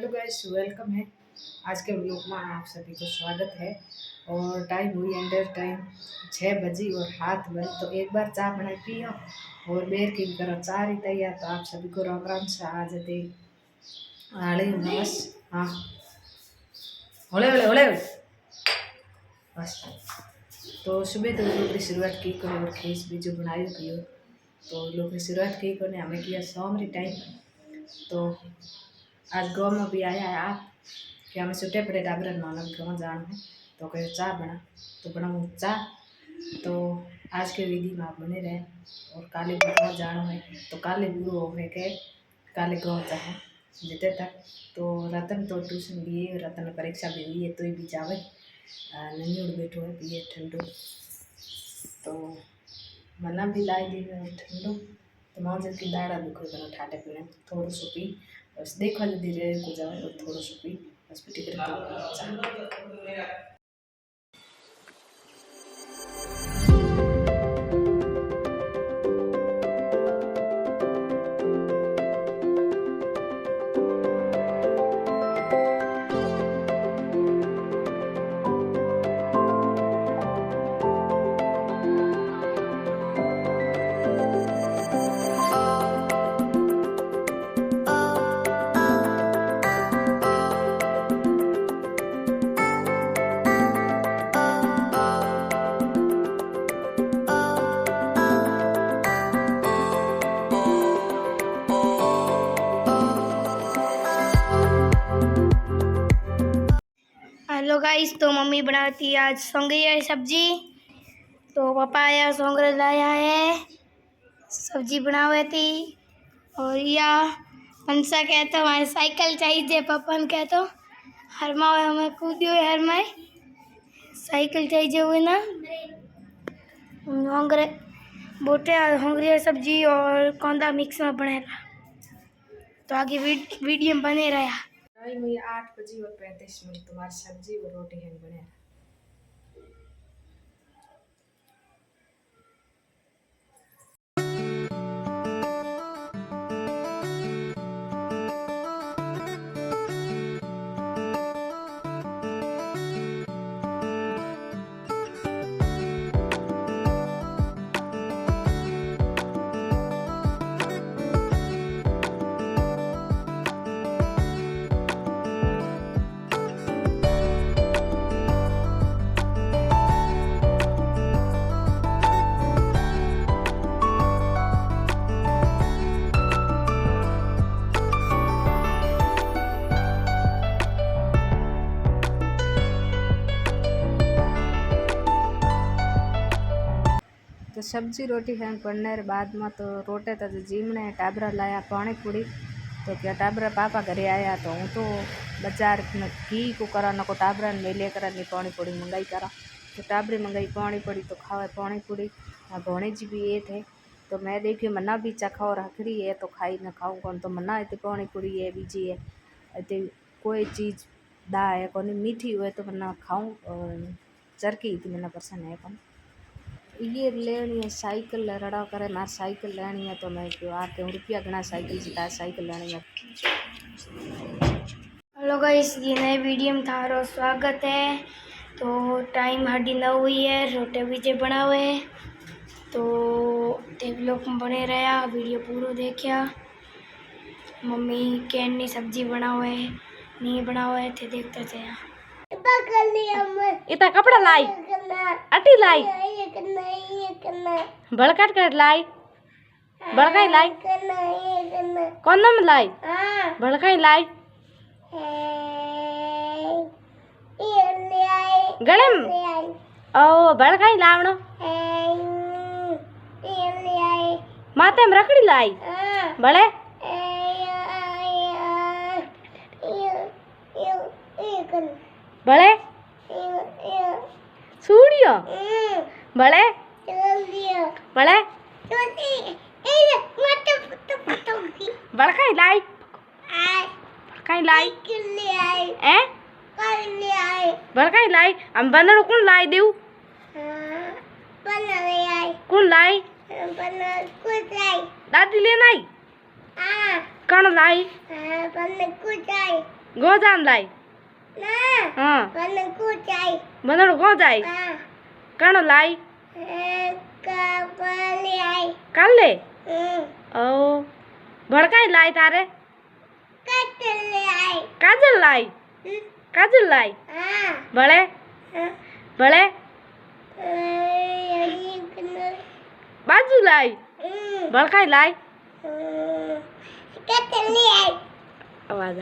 Hello guys, welcome है। आज के व्लॉग में आप सभी को स्वागत है। और टाइम हुई अंडर टाइम 6 बजी और हाथ बंद, तो एक बार चाय बनाई पियो और बेर की करो चाय ही तैयार। तो आप सभी को राम राम से आज दे आड़े बस। हाँ, होले होले होले बस। तो सुबह तो लोग की शुरुआत की करो और खीस बीजू बनाई पियो। तो लोग की शुरुआत की करने हमें किया सोमरी टाइम। तो आज गाँव में भी आया है आप कि हमें छुट्टे पड़े टाबर माना गाँव जाना है। तो कहे चाय बना, तो बनाऊँ चाय। तो आज के विधि में आप बने रहे। और काले गाँव जाना है तो काले बुरो हो के काले गाँव चाहे जिते तक। तो रतन तो ट्यूशन भी है, रतन ने परीक्षा भी हुई है तो भी जावे नन्ही उड़ बैठो है पिए ठंडो। तो मना भी लाई दी ठंडो। तो मौज की दाड़ा दुखो बना ठाटे पीने थोड़ा सो पी बस। देखो जल्दी रे को जाए और थोड़ा सो पी बस पिटी कर। हेलो गाइस, तो मम्मी बनाती आज सोंगरी वाली सब्जी। तो पापा आया सोंगरे लाया है, सब्जी बनावे थी। और या मनसा कहते हमारे साइकिल चाहिए, पापा ने कहते हरमा हमें कूदियो हरमाए साइकिल चाहिए हुए ना होंगरे बोटे होंगरी वाली सब्जी और कौंदा मिक्स में बनेगा। तो आगे वीडियो में बने रहा। टाइम हुई 8 बजी और 35 मिनट। तुम्हारी सब्जी और रोटी है बने। तो सब्जी रोटी है पड़ने बाद में तो रोटे तो जीमने टाबरा लाया पानी पूरी। तो क्या टाबरा पापा घरे आया तो हूँ तो बाजार में घी को करा नको टाबरा ने मेले करा नहीं पानी पूरी मंगाई करा। तो टाबरी मंगाई पानी पूरी तो खावे पानी पूरी। भोणी जी भी ये थे तो मैं देखी मना भी चखा और हखरी है तो खाई न खाऊँ कौन। तो मना इतनी पानी पूरी है बीजी है इतनी कोई चीज़ दा है कौन मीठी हुए तो मना खाऊँ और चरकी थी मना पसंद है कौन। ये लेनी है साइकिल रड़ा करे मार साइकिल लेनी है। तो मैं क्यों आके रुपया घना साइकिल जिता साइकिल लेनी है। हेलो गाइस, ये नए वीडियो में थारो स्वागत है। तो टाइम 9:30 हुई है, रोटे बीजे बनावे तो ते लोग बने रहा वीडियो पूरा देखा। मम्मी कैनी सब्जी बनावे नहीं बनावे थे देखते थे। इतना कपड़ा लाई अटी लाई बड़काट कर लाई बड़काई लाई कौन में लाई बड़काई लाई गले ओ बड़काई लावणो माते में रखड़ी लाई बड़े बड़े सूड़ियो बड़े बड़े बड़काई लाई बड़काई लाई ए बड़काई लाई हम बनड़ कौन लाई देऊ कौन लाई दादी ले लाई कौन लाई ગોજાન લાઈ હા બનડું ગો જાય કણ લાઈ કાલે ઓ ભડકાઈ લાઈ તારે કાજલ લાઈ ભલે ભલે બાજુ લાઈ ભડકાઈ લાઈ અવાજ